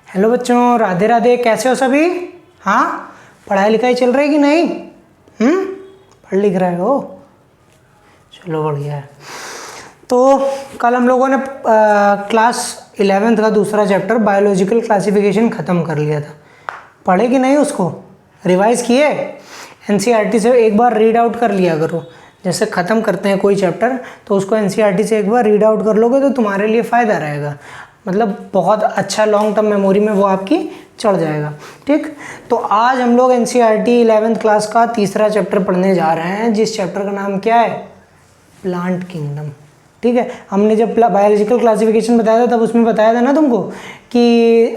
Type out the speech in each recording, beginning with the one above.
Hello बच्चों, राधे राधे। कैसे हो सभी? हाँ, पढ़ाई लिखाई चल रही कि नहीं? पढ़ लिख रहे हो? चलो बढ़िया है। तो कल हम लोगों ने क्लास 11th का दूसरा चैप्टर बायोलॉजिकल क्लासिफिकेशन ख़त्म कर लिया था। पढ़े कि नहीं? उसको रिवाइज़ किए? एनसीईआरटी से एक बार रीड आउट कर लिया करो। जैसे ख़त्म करते हैं कोई चैप्टर तो उसको एनसीईआरटी से एक बार रीड आउट कर लोगे तो तुम्हारे लिए फ़ायदा रहेगा। मतलब बहुत अच्छा लॉन्ग टर्म मेमोरी में वो आपकी चढ़ जाएगा। ठीक, तो आज हम लोग एनसीईआरटी 11th क्लास का तीसरा चैप्टर पढ़ने जा रहे हैं, जिस चैप्टर का नाम क्या है? Plant kingdom. ठीक है, हमने जब बायोलॉजिकल क्लासिफिकेशन बताया था तब उसमें बताया था ना तुमको कि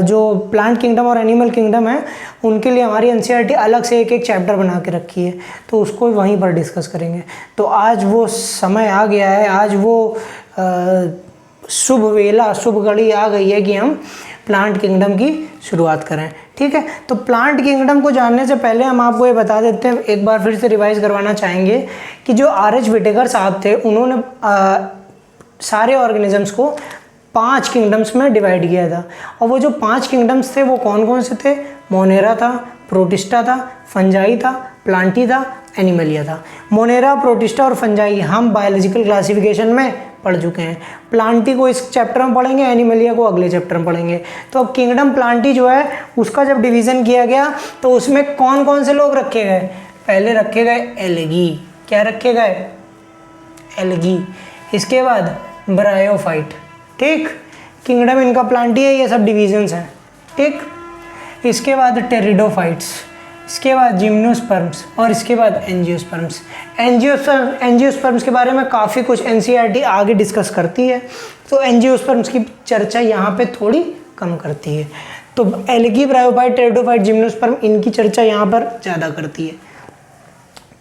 जो प्लांट किंगडम और एनिमल किंगडम है उनके लिए हमारी एनसीईआरटी अलग से एक एक चैप्टर बना के रखी है, तो उसको वहीं पर डिस्कस करेंगे। तो आज वो समय आ गया है, आज वो शुभ वेला, शुभ घड़ी आ गई है कि हम प्लांट किंगडम की शुरुआत करें। ठीक है, तो प्लांट किंगडम को जानने से पहले हम आपको ये बता देते हैं, एक बार फिर से रिवाइज करवाना चाहेंगे कि जो आर.एच. व्हिटेकर साहब थे उन्होंने सारे ऑर्गेनिजम्स को 5 किंगडम्स में डिवाइड किया था। और वो जो 5 किंगडम्स थे वो कौन कौन से थे? मोनेरा था, प्रोटिस्टा था, फंजाई था, प्लांटी था, एनिमलिया था। मोनेरा, प्रोटिस्टा और फंजाई हम बायोलॉजिकल क्लासिफिकेशन में पढ़ चुके हैं। प्लांटी को इस चैप्टर में पढ़ेंगे, एनिमलिया को अगले चैप्टर में पढ़ेंगे। तो अब किंगडम प्लांटी जो है उसका जब डिवीज़न किया गया तो उसमें कौन कौन से लोग रखे गए? पहले रखे गए एल्गी। क्या रखे गए? एल्गी। इसके बाद ब्रायोफाइट। ठीक, किंगडम इनका प्लांटी है, ये सब डिविजन्स हैं। ठीक, इसके बाद टेरिडोफाइट्स, इसके बाद जिम्नोस्पर्म्स और इसके बाद एंजियोस्पर्म्स। एंजियोस्पर्म्स के बारे में काफ़ी कुछ एनसीईआरटी आगे डिस्कस करती है, तो एंजियोस्पर्म्स की चर्चा यहाँ पे थोड़ी कम करती है। तो एल्गी, ब्रायोफाइट, टेरिडोफाइट, जिम्नोस्पर्म इनकी चर्चा यहाँ पर ज़्यादा करती है।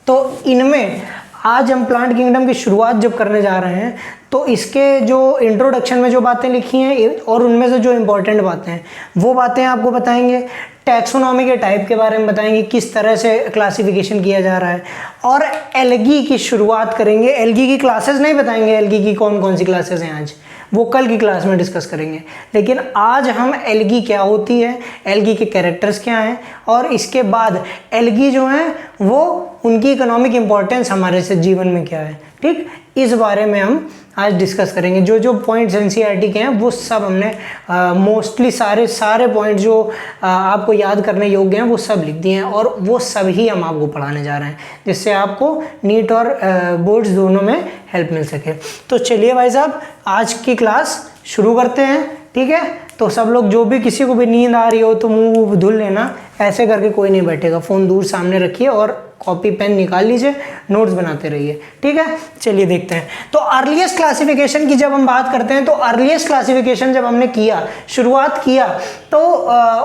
तो इनमें आज हम प्लांट किंगडम की शुरुआत जब करने जा रहे हैं तो इसके जो इंट्रोडक्शन में जो बातें लिखी हैं और उनमें से जो इम्पोर्टेंट बातें हैं वो बातें आपको बताएंगे। टैक्सोनॉमी के टाइप के बारे में बताएंगे, किस तरह से क्लासिफिकेशन किया जा रहा है, और एल्गी की शुरुआत करेंगे। एल्गी की क्लासेस नहीं बताएंगे, एल्गी की कौन कौन सी क्लासेस हैं आज, वो कल की क्लास में डिस्कस करेंगे। लेकिन आज हम एल्गी क्या होती है, एल्गी के कैरेक्टर्स क्या हैं, और इसके बाद एल्गी जो हैं वो उनकी इकोनॉमिक इम्पोर्टेंस हमारे से जीवन में क्या है। ठीक, इस बारे में हम आज डिस्कस करेंगे। जो जो पॉइंट्स एनसीईआरटी के हैं वो सब हमने मोस्टली सारे पॉइंट जो आपको याद करने योग्य हैं वो सब लिख दिए हैं, और वो सब ही हम आपको पढ़ाने जा रहे हैं, जिससे आपको नीट और बोर्ड्स दोनों में हेल्प मिल सके। तो चलिए भाई साहब, आज की क्लास शुरू करते हैं। ठीक है, तो सब लोग, जो भी किसी को भी नींद आ रही हो तो मुंह धुल लेना, ऐसे करके कोई नहीं बैठेगा। फ़ोन दूर सामने रखिए और कॉपी पेन निकाल लीजिए, नोट्स बनाते रहिए। ठीक है, चलिए देखते हैं। तो अर्लीस्ट क्लासिफिकेशन की जब हम बात करते हैं तो अर्लीस्ट क्लासिफिकेशन जब हमने किया, शुरुआत किया, तो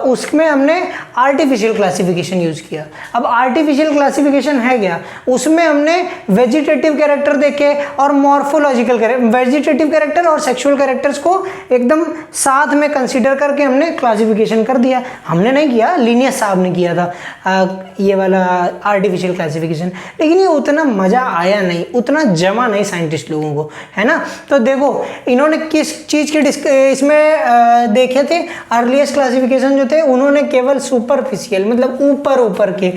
उसमें हमने आर्टिफिशियल क्लासिफिकेशन यूज़ किया। अब आर्टिफिशियल क्लासिफिकेशन है क्या? उसमें हमने वेजिटेटिव कैरेक्टर देखे और मॉर्फोलॉजिकल कैरेक्टर, वेजिटेटिव कैरेक्टर और सेक्सुअल कैरेक्टर्स को एकदम साथ में कंसीडर करके हमने क्लासिफिकेशन कर दिया। हमने नहीं किया, लिनियस साहब ने किया था ये वाला आर्टिफिशियल क्लासिफिकेशन, लेकिन ये उतना मज़ा आया नहीं, उतना जमा नहीं साइंटिस्ट लोगों को, है ना। तो देखो इन्होंने किस चीज़ के इसमें देखे थे अर्लीस्ट क्लासिफिकेशन जो थे, उन्होंने केवल सुपरफिशियल, मतलब ऊपर के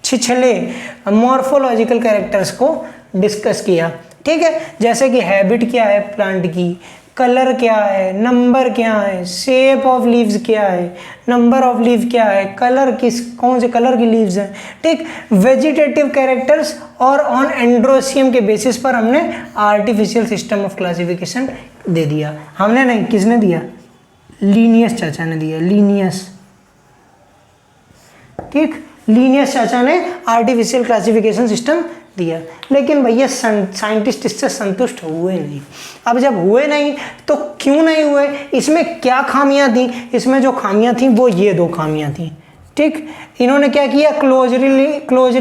छिछले मॉर्फोलॉजिकल कैरेक्टर्स को डिस्कस किया। ठीक है, जैसे कि हैबिट क्या है प्लांट की, कलर क्या है, नंबर क्या है, शेप ऑफ लीव्स क्या है, नंबर ऑफ लीव क्या है, कलर कौन से कलर की लीव्स हैं। ठीक, वेजिटेटिव कैरेक्टर्स, और ऑन एंड्रोसियम के बेसिस पर हमने आर्टिफिशियल सिस्टम ऑफ क्लासिफिकेशन दे दिया। हमने नहीं, किसने दिया? लीनियस चाचा ने दिया, लीनियस। ठीक, लीनियस चाचा ने आर्टिफिशियल क्लासिफिकेशन सिस्टम दिया। लेकिन भैया साइंटिस्ट इससे संतुष्ट हुए नहीं। अब जब हुए नहीं तो क्यों नहीं हुए? इसमें क्या खामियां थी? इसमें जो खामियां थी वो ये 2 खामियां थी। ठीक, इन्होंने क्या किया, क्लोजली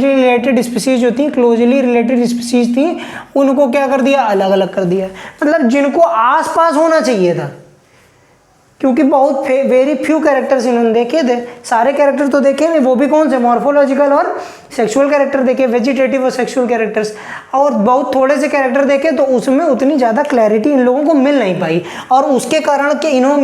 रिलेटेड स्पीसीज जो थी, क्लोजली रिलेटेड स्पीसीज थी, उनको क्या कर दिया? अलग अलग कर दिया। मतलब जिनको आसपास होना चाहिए था, क्योंकि बहुत वेरी फ्यू कैरेक्टर्स इन्होंने देखे थे, सारे कैरेक्टर तो देखे नहीं, वो भी कौन से मॉर्फोलॉजिकल और सेक्सुअल कैरेक्टर देखे, वेजिटेटिव और सेक्सुअल कैरेक्टर्स, और बहुत थोड़े से कैरेक्टर देखे, तो उसमें उतनी ज़्यादा क्लैरिटी इन लोगों को मिल नहीं पाई, और उसके कारण कि इन्होंने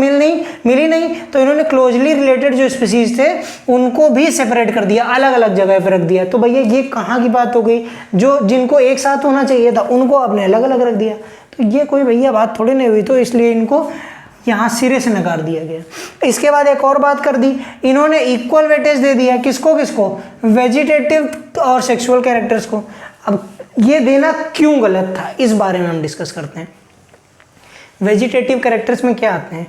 मिली नहीं, तो इन्होंने क्लोजली रिलेटेड जो स्पीसीज थे उनको भी सेपरेट कर दिया, अलग अलग जगह पर रख दिया। तो भैया ये कहाँ की बात हो गई, जो जिनको एक साथ होना चाहिए था उनको आपने अलग अलग रख दिया, तो ये कोई भैया बात थोड़ी नहीं हुई, तो इसलिए इनको यहाँ सिरे से नकार दिया गया। इसके बाद एक और बात कर दी, इन्होंने इक्वल वेटेज दे दिया, किसको किसको, वेजिटेटिव और सेक्सुअल कैरेक्टर्स को। अब ये देना क्यों गलत था, इस बारे में हम डिस्कस करते हैं। वेजिटेटिव कैरेक्टर्स में क्या आते हैं,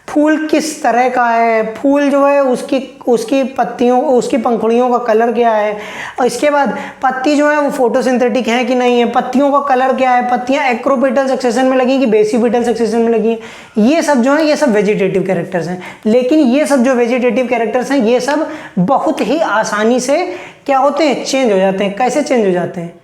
फूल किस तरह का है, फूल जो है उसकी पत्तियों, उसकी पंखुड़ियों का कलर क्या है, और इसके बाद पत्ती जो है वो फोटोसिंथेटिक है कि नहीं है, पत्तियों का कलर क्या है, पत्तियां एक्रोपेटल सक्सेशन में लगी कि बेसिपेटल सक्सेशन में लगी, ये सब जो है ये सब वेजिटेटिव कैरेक्टर्स हैं। लेकिन ये सब जो वेजिटेटिव कैरेक्टर्स हैं ये सब बहुत ही आसानी से क्या होते हैं, चेंज हो जाते हैं। कैसे चेंज हो जाते हैं,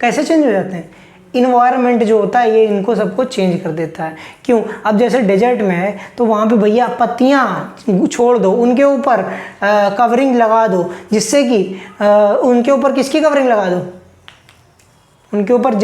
कैसे चेंज हो जाते हैं, इन्वायरमेंट जो होता है ये इनको सबको चेंज कर देता है। क्यों, अब जैसे डेजर्ट में है तो वहाँ पे भैया पत्तियाँ छोड़ दो, उनके ऊपर कवरिंग लगा दो, जिससे कि उनके ऊपर किसकी कवरिंग लगा दो, उनके ऊपर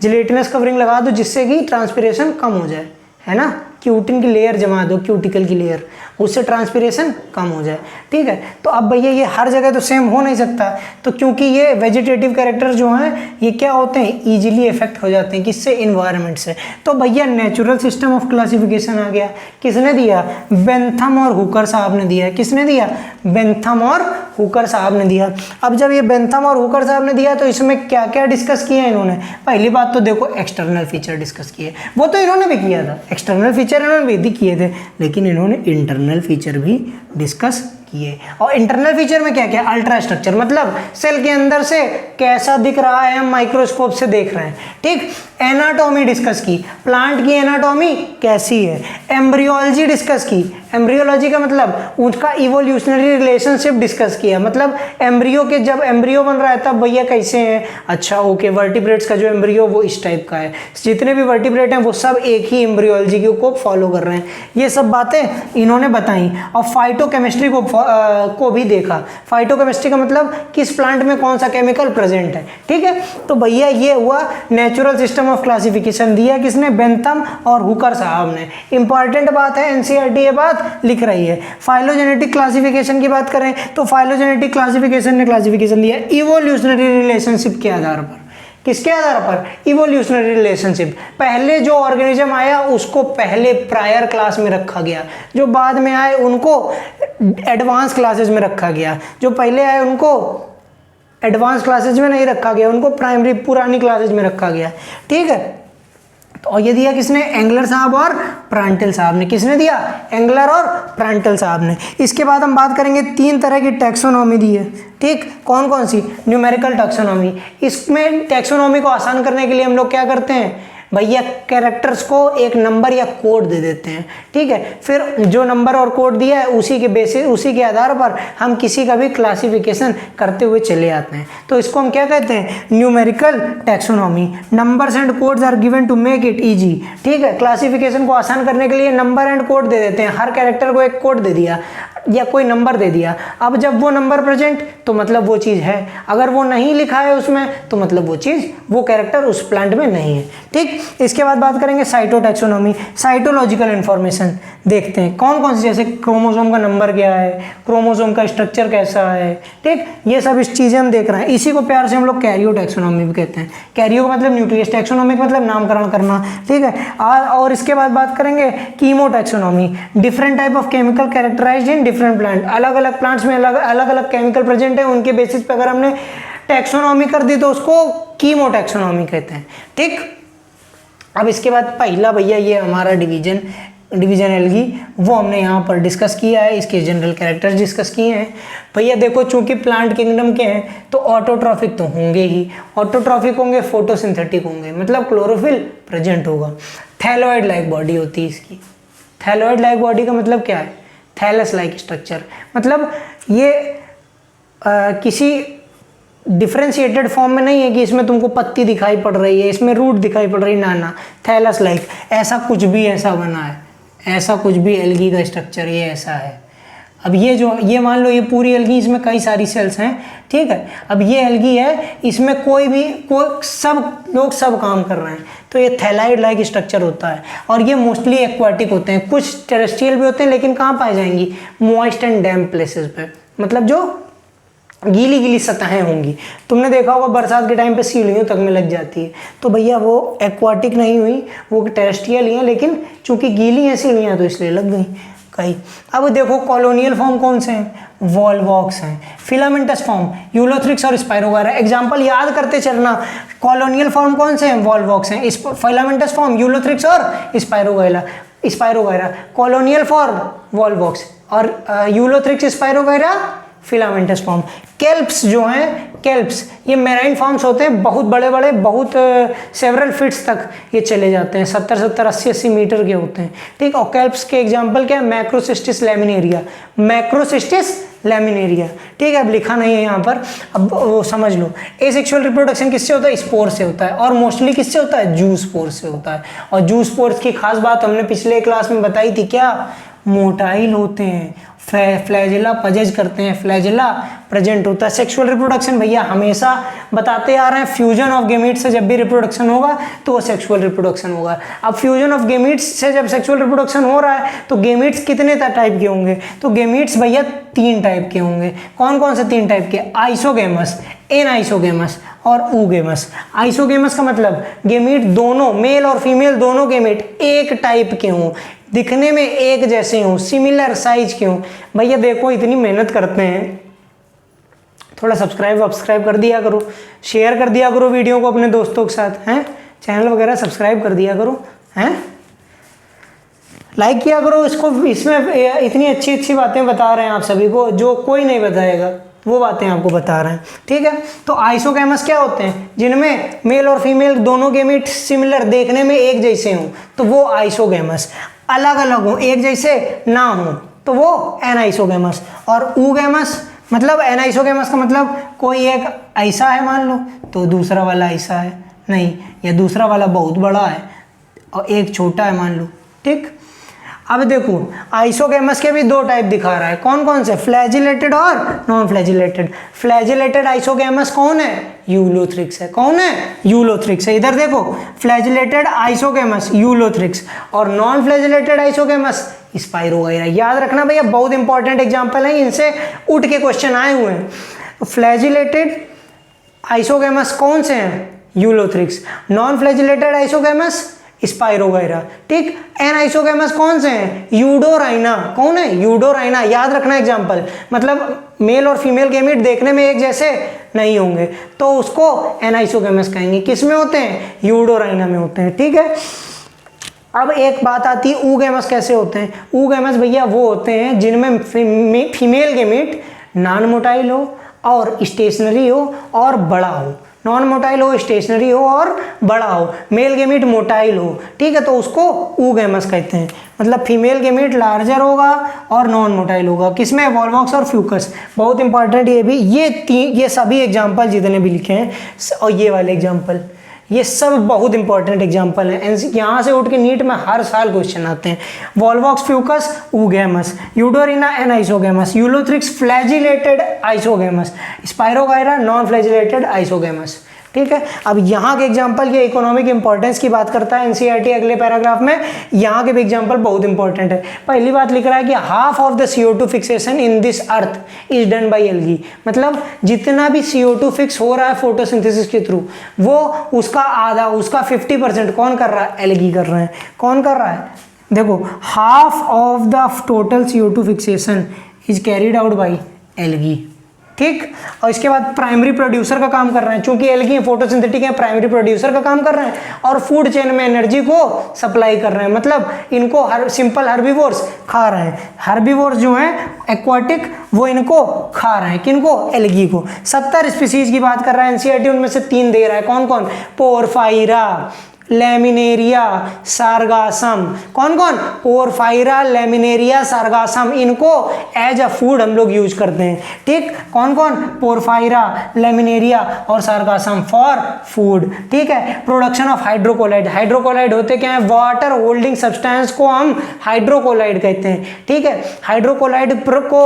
जिलेटिनस कवरिंग लगा दो, जिससे कि ट्रांसपिरेशन कम हो जाए, है ना, क्यूटिन की लेयर जमा दो, क्यूटिकल की लेयर, उससे ट्रांसपिरेशन कम हो जाए। ठीक है, तो अब भैया ये हर जगह तो सेम हो नहीं सकता, तो क्योंकि ये वेजिटेटिव कैरेक्टर जो हैं ये क्या होते हैं, इजीली इफेक्ट हो जाते हैं, किससे, इन्वायरमेंट से। तो भैया नेचुरल सिस्टम ऑफ क्लासिफिकेशन आ गया, किसने दिया, बेंथम और हुकर साहब ने दिया, किसने दिया, बेंथम और हुकर साहब ने दिया। अब जब ये बेंथम और हुकर साहब ने दिया तो इसमें क्या क्या डिस्कस किया इन्होंने, पहली बात तो देखो एक्सटर्नल फीचर डिस्कस किए, वो तो इन्होंने भी किया था, एक्सटर्नल फीचर इन्होंने भी किए थे, लेकिन इन्होंने इंटरनल फीचर भी डिस्कस किए। और इंटरनल फीचर में क्या क्या, अल्ट्रा स्ट्रक्चर, मतलब सेल के अंदर से कैसा दिख रहा है हम माइक्रोस्कोप से देख रहे हैं। ठीक, एनाटॉमी डिस्कस की, प्लांट की एनाटॉमी कैसी है, एम्ब्रियोलॉजी डिस्कस की, एम्ब्रियोलॉजी का मतलब उसका इवोल्यूशनरी रिलेशनशिप डिस्कस किया, मतलब एम्ब्रियो के जब एम्ब्रियो बन रहा है तब भैया कैसे हैं, अच्छा ओके, वर्टिब्रेट्स का जो एम्ब्रियो वो इस टाइप का है, जितने भी वर्टिब्रेट हैं वो सब एक ही एम्ब्रियोलॉजी को फॉलो कर रहे हैं, ये सब बातें इन्होंने बताई। और फाइटोकेमिस्ट्री को भी देखा, फाइटोकेमिस्ट्री का मतलब किस प्लांट में कौन सा केमिकल प्रेजेंट है। ठीक है, तो भैया ये हुआ नेचुरल सिस्टम ऑफ क्लासिफिकेशन, दिया किसने, बेंथम और हुकर साहब ने। इंपॉर्टेंट बात है, एनसीईआरटी ये बात लिख रही है। फाइलोजेनेटिक क्लासिफिकेशन की बात करें तो फाइलोजेनेटिक क्लासिफिकेशन ने क्लासिफिकेशन दिया इवोल्यूशनरी रिलेशनशिप के आधार पर, किसके आधार पर, इवोल्यूशनरी रिलेशनशिप। पहले जो ऑर्गेनिज्म आया उसको पहले प्रायर क्लास में रखा गया, जो बाद में आए उनको एडवांस क्लासेस में रखा गया, जो पहले आए उनको एडवांस क्लासेज में नहीं रखा गया, उनको प्राइमरी पुरानी क्लासेज में रखा गया। ठीक है, तो और ये दिया किसने, एंगलर साहब और प्रांटल साहब ने, किसने दिया, एंगलर और प्रांटल साहब ने। इसके बाद हम बात करेंगे 3 तरह की टैक्सोनॉमी दी है। ठीक, कौन कौन सी, न्यूमेरिकल टैक्सोनॉमी। इसमें टैक्सोनॉमी को आसान करने के लिए हम लोग क्या करते हैं भैया, कैरेक्टर्स को एक नंबर या कोड दे देते हैं। ठीक है, फिर जो नंबर और कोड दिया है उसी के बेसिस, उसी के आधार पर हम किसी का भी क्लासिफिकेशन करते हुए चले आते हैं। तो इसको हम क्या कहते हैं, numerical taxonomy. Numbers and codes are given to make it easy. ठीक है, क्लासिफिकेशन को आसान करने के लिए नंबर एंड कोड दे देते हैं, हर कैरेक्टर को एक कोड दे दिया या कोई नंबर दे दिया। अब जब वो नंबर प्रेजेंट तो मतलब वो चीज़ है, अगर वो नहीं लिखा है उसमें तो मतलब वो चीज़, वो कैरेक्टर उस प्लांट में नहीं है। ठीक, इसके बाद बात करेंगे साइटोटैक्सोनॉमी। साइटोलॉजिकल इन्फॉर्मेशन देखते हैं कौन कौन सी, जैसे क्रोमोसोम का नंबर क्या है, क्रोमोसोम का स्ट्रक्चर कैसा है। ठीक, ये सब इस चीज़ें हम देख रहे हैं। इसी को प्यार से हम लोग कैरियोटैक्सोनॉमी भी कहते हैं। कैरियो का मतलब न्यूक्लियस, टैक्सोनॉमी का मतलब नामकरण करना। ठीक है, और इसके बाद बात करेंगे chemotaxonomy. Different type of chemical characterised in different plant. अलग अलग प्लांट्स में अलग अलग केमिकल प्रेजेंट है, उनके बेसिस पे अगर हमने टैक्सोनॉमी कर दी तो उसको कीमोटैक्सोनॉमी कहते हैं। ठीक, अब इसके बाद पहला भैया ये हमारा डिवीजन एल्गी वो हमने यहाँ पर डिस्कस किया है, इसके जनरल कैरेक्टर्स डिस्कस किए हैं। भैया देखो, चूंकि प्लांट किंगडम के हैं तो ऑटोट्रॉफिक तो होंगे ही, ऑटोट्रॉफिक होंगे, फोटोसिंथेटिक होंगे, मतलब क्लोरोफिल प्रेजेंट होगा। थैलोइड लाइक बॉडी होती है इसकी। थैलोइड लाइक बॉडी का मतलब क्या है, थैलस लाइक स्ट्रक्चर, मतलब ये किसी डिफ्रेंशिएटेड फॉर्म में नहीं है कि इसमें तुमको पत्ती दिखाई पड़ रही है, इसमें रूट दिखाई पड़ रही, ना, थैलस लाइक, ऐसा कुछ भी ऐसा बना है, ऐसा कुछ भी एल्गी का स्ट्रक्चर ये ऐसा है। अब ये मान लो ये पूरी एल्गी, इसमें कई सारी सेल्स हैं, ठीक है। अब ये एल्गी है, इसमें सब लोग सब काम कर रहे हैं, तो ये थैलाइड लाइक स्ट्रक्चर होता है। और ये मोस्टली एक्वाटिक होते हैं, कुछ टेरेस्ट्रियल भी होते हैं, लेकिन कहाँ पाए जाएंगी? मॉइस्ट एंड डैम्प प्लेसेस पे, मतलब जो गीली गीली सतहें होंगी। तुमने देखा होगा बरसात के टाइम पे सीढ़ियों तक में लग जाती है, तो भैया वो एक्वाटिक नहीं हुई, वो टेरेस्ट्रियल ही है, लेकिन चूंकि गीली हैं सीढ़ियाँ तो इसलिए लग गई कई। अब देखो कॉलोनियल फॉर्म कौन से हैं? वॉल्वॉक्स हैं। फिलामेंटस फॉर्म यूलोथ्रिक्स और स्पाइरोगायरा। एग्जांपल याद करते चलना, कॉलोनियल फॉर्म कौन से हैं? वॉल्वॉक्स हैं। फिलामेंटस फॉर्म यूलोथ्रिक्स और स्पाइरोगायरा। कॉलोनियल फॉर्म वॉल्वॉक्स और यूलोथ्रिक्स स्पाइरोगायरा फिलामेंटस फॉर्म। केल्प्स जो हैं, केल्प्स ये मैराइन फॉर्म्स होते हैं, बहुत बड़े बड़े, बहुत सेवरल फीट्स तक ये चले जाते हैं, 70-70, 80-80 मीटर के होते हैं, ठीक। और केल्प्स के एग्जांपल क्या है? मैक्रोसिस्टिस लैमिनेरिया, ठीक है। अब लिखा नहीं है यहाँ पर, अब वो समझ लो। एसेक्सुअल रिप्रोडक्शन किससे होता है? स्पोर से होता है, और मोस्टली किससे होता है? जू स्पोर से होता है। और जू स्पोर्स की खास बात हमने पिछले क्लास में बताई थी, क्या? मोटाइल होते हैं, फ्लैजेला पजेज करते हैं, फ्लैजेला प्रेजेंट होता है। सेक्सुअल रिप्रोडक्शन भैया हमेशा बताते आ रहे हैं, फ्यूजन ऑफ गेमीट्स से जब भी रिप्रोडक्शन होगा तो वो सेक्सुअल रिप्रोडक्शन होगा। अब फ्यूजन ऑफ गेमीट्स से जब सेक्सुअल रिप्रोडक्शन हो रहा है तो गेमीट्स कितने टाइप के होंगे? तो गेमीट्स भैया 3 टाइप के होंगे। कौन कौन से 3 टाइप के? आइसोगेमस, एनाइसोगेमस और ऊगेमस। आइसोगेमस का मतलब गेमीट दोनों, मेल और फीमेल दोनों गेमीट एक टाइप के हों, दिखने में एक जैसे हों, सिमिलर साइज के हों। भैया देखो इतनी मेहनत करते हैं, थोड़ा सब्सक्राइब कर दिया करो, शेयर कर दिया करो वीडियो को अपने दोस्तों के साथ, हैं? चैनल वगैरह सब्सक्राइब कर दिया करो, हैं? लाइक किया करो इसको। इसमें इतनी अच्छी अच्छी बातें बता रहे हैं आप सभी को, जो कोई नहीं बताएगा, वो बातें आपको बता रहे हैं, ठीक है। तो आइसोगैमस क्या होते हैं? जिनमें मेल और फीमेल दोनों गेमीट सिमिलर, देखने में एक जैसे हों, तो वो आइसोगैमस। अलग अलग हो, एक जैसे ना हो, तो वो एनाइसोगैमस। और ऊगैमस मतलब, एनाइसोगैमस का मतलब कोई एक ऐसा है मान लो, तो दूसरा वाला ऐसा है नहीं, या दूसरा वाला बहुत बड़ा है और एक छोटा है मान लो, ठीक। अब देखो आइसोगैमस के भी 2 टाइप दिखा रहा है, कौन कौन से? फ्लैजिलेटेड और नॉन फ्लैजिलेटेड। फ्लैजिलेटेड आइसोगैमस कौन है? यूलोथ्रिक्स है। कौन है? यूलोथ्रिक्स है। इधर देखो, फ्लैजिलेटेड आइसोगैमस यूलोथ्रिक्स और नॉन फ्लैजिलेटेड आइसोगैमस स्पाइरोगायरा। याद रखना भैया, बहुत इंपॉर्टेंट एग्जांपल है, इनसे उठ के क्वेश्चन आए हुए हैं। तो फ्लैजिलेटेड आइसोगैमस कौन से हैं? Ulothrix. Non flagellated isogamous spirogyra, ठीक। एनाइसोगैमस कौन से हैं? यूडोराइना। कौन है? यूडोराइना। याद रखना एग्जांपल, मतलब मेल और फीमेल गेमीट देखने में एक जैसे नहीं होंगे, तो उसको एनाइसोगैमस कहेंगे। किस में होते हैं? यूडोराइना में होते हैं, ठीक है। अब एक बात आती है, ऊगैमस कैसे होते हैं? ऊगैमस भैया वो होते हैं जिनमें फीमेल गेमीट नॉन मोटाइल हो और स्टेशनरी हो और बड़ा हो। नॉन मोटाइल हो, स्टेशनरी हो और बड़ा हो, मेल गेमीट मोटाइल हो, ठीक है, तो उसको ऊगैमस कहते हैं। मतलब फीमेल गेमीट लार्जर होगा और नॉन मोटाइल होगा। किसमें? वॉल्वॉक्स और फ्यूकस। बहुत इंपॉर्टेंट ये भी, ये सभी एग्जाम्पल जितने भी लिखे हैं और ये वाले एग्जाम्पल, ये सब बहुत इंपॉर्टेंट एग्जाम्पल हैं। यहाँ से उठ के नीट में हर साल क्वेश्चन आते हैं। Volvox, Fucus, oogamous, Eudorina anisogamous, Ulothrix flagellated isogamous, Spirogyra non flagellated isogamous, ठीक है। अब यहाँ के एग्जाम्पल, ये इकोनॉमिक इंपॉर्टेंस की बात करता है एनसीईआरटी अगले पैराग्राफ में। यहाँ के भी एग्जाम्पल बहुत इंपॉर्टेंट है। पहली बात लिख रहा है कि half of the CO2 fixation in this earth is done by algae. मतलब जितना भी CO2 फिक्स हो रहा है फोटोसिंथेसिस के थ्रू, वो उसका आधा, उसका 50% कौन कर रहा है? एल्गी कर रहे हैं। कौन कर रहा है? देखो, half of the total CO2 fixation is carried out by algae, ठीक। और इसके बाद प्राइमरी प्रोड्यूसर का काम कर रहे हैं, चूंकि एल्गी फोटोसिंथेटिक है, प्राइमरी प्रोड्यूसर का काम कर रहे हैं और फूड चेन में एनर्जी को सप्लाई कर रहे हैं। मतलब इनको सिंपल हर्बीवोर्स खा रहे हैं। हर्बीवोर्स जो हैं एक्वाटिक, वो इनको खा रहे हैं। किनको? एल्गी को। 70 स्पीसीज की बात कर रहा है एनसीईआरटी, उनमें से 3 दे रहा है। कौन कौन? पोरफाइरा, लैमिनेरिया, सार्गासम। कौन कौन? पोरफायरा, लैमिनेरिया, सार्गासम, इनको एज अ फूड हम लोग यूज करते हैं। ठीक, कौन कौन? पोरफायरा, लैमिनेरिया और सार्गासम फॉर फूड। ठीक है। प्रोडक्शन ऑफ हाइड्रोकोलाइड, हाइड्रोकोलाइड होते क्या है? वाटर होल्डिंग सब्सटेंस को हम हाइड्रोकोलाइड कहते हैं। ठीक है। हाइड्रोकोलाइड को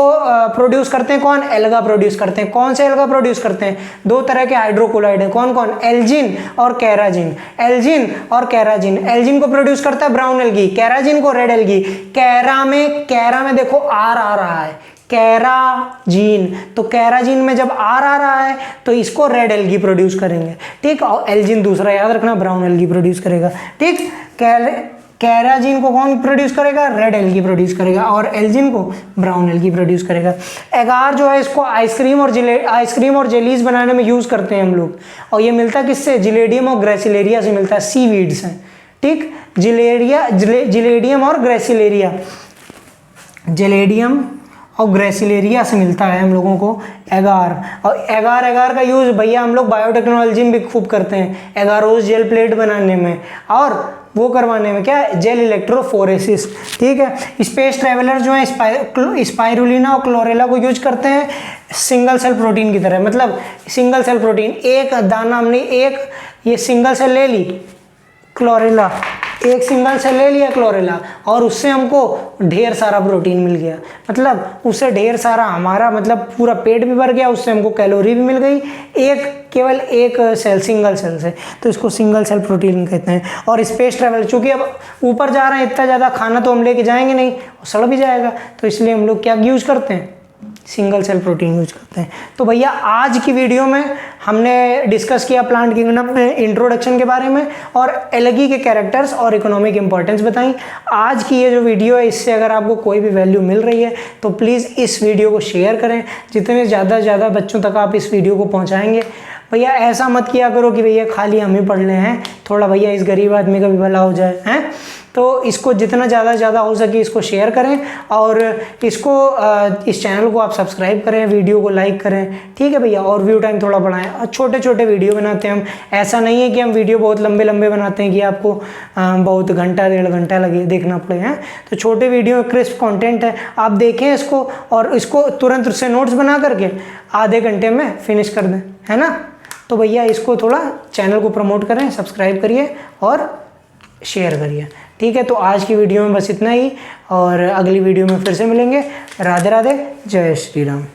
प्रोड्यूस करते हैं कौन? एल्गा प्रोड्यूस करते हैं। कौन से एल्गा प्रोड्यूस करते हैं? दो तरह के हाइड्रोकोलाइड है। कौन कौन? एल्जिन और कैराजिन। एल्जिन और कैराजिन। एल्जिन को प्रोड्यूस करता है ब्राउन एल्गी, कैराजिन को रेड एल्गी। कैरा में देखो आर आ रहा है, कैराजीन। तो कैराजीन में जब आर आ रहा है तो इसको रेड एल्गी प्रोड्यूस करेंगे। ठीक, और एल्जिन दूसरा याद रखना, ब्राउन एल्गी प्रोड्यूस करेगा। ठीक, कैराजीन को कौन प्रोड्यूस करेगा? रेड एल्गी प्रोड्यूस करेगा, और एल्जिन को ब्राउन एल्गी प्रोड्यूस करेगा। एगार जो है इसको आइसक्रीम और जेलीज बनाने में यूज करते हैं हम लोग, और ये मिलता है किससे? जिलेडियम और ग्रेसिलेरिया से मिलता है, सीवीड से। ठीक, जिलेडियम और ग्रेसिलेरिया, जिलेडियम और ग्रेसिलेरिया से मिलता है हम लोगों को एगार। और एगार का यूज भैया हम लोग बायोटेक्नोलॉजी में भी खूब करते हैं, एगारोज जेल प्लेट बनाने में और वो करवाने में, क्या? Gel electrophoresis. ठीक है। स्पेस ट्रेवलर जो है स्पाइरुलिना और क्लोरेला को यूज करते हैं सिंगल सेल प्रोटीन की तरह। मतलब सिंगल सेल प्रोटीन, एक दाना हमने एक ये सिंगल सेल ले ली क्लोरेला, एक सिंगल सेल ले लिया क्लोरेला, और उससे हमको ढेर सारा प्रोटीन मिल गया। मतलब उससे ढेर सारा हमारा मतलब पूरा पेट भी भर गया, उससे हमको कैलोरी भी मिल गई, केवल एक सेल, सिंगल सेल से। तो इसको सिंगल सेल प्रोटीन कहते हैं। और स्पेस ट्रैवल, चूंकि अब ऊपर जा रहे हैं, इतना ज़्यादा खाना तो हम लेके जाएंगे नहीं, सड़ भी जाएगा, तो इसलिए हम लोग क्या यूज करते हैं? सिंगल सेल प्रोटीन यूज करते हैं। तो भैया आज की वीडियो में हमने डिस्कस किया प्लांट किंगडम में इंट्रोडक्शन के बारे में, और एलगी के कैरेक्टर्स और इकोनॉमिक इंपॉर्टेंस बताई। आज की ये जो वीडियो है, इससे अगर आपको कोई भी वैल्यू मिल रही है तो प्लीज़ इस वीडियो को शेयर करें। जितने ज़्यादा बच्चों तक आप इस वीडियो को पहुँचाएंगे, भैया ऐसा मत किया करो कि भैया खाली हम ही पढ़ ले हैं, थोड़ा भैया इस गरीब आदमी का भी भला हो जाए, हैं। तो इसको जितना ज़्यादा हो सके इसको शेयर करें, और इसको इस चैनल को आप सब्सक्राइब करें, वीडियो को लाइक करें। ठीक है भैया, और व्यू टाइम थोड़ा बढ़ाएं, और छोटे वीडियो बनाते हैं हम। ऐसा नहीं है कि हम वीडियो बहुत लंबे बनाते हैं कि आपको बहुत घंटा 1.5 घंटा लगे देखना पड़े, हैं। तो छोटे वीडियो क्रिस्प कंटेंट है, आप देखें इसको, और इसको तुरंत से नोट्स बना करके आधे घंटे में फिनिश कर दें, है ना। तो भैया इसको थोड़ा चैनल को प्रमोट करें, सब्सक्राइब करिए और शेयर करिए। ठीक है, तो आज की वीडियो में बस इतना ही, और अगली वीडियो में फिर से मिलेंगे। राधे राधे, जय श्री राम।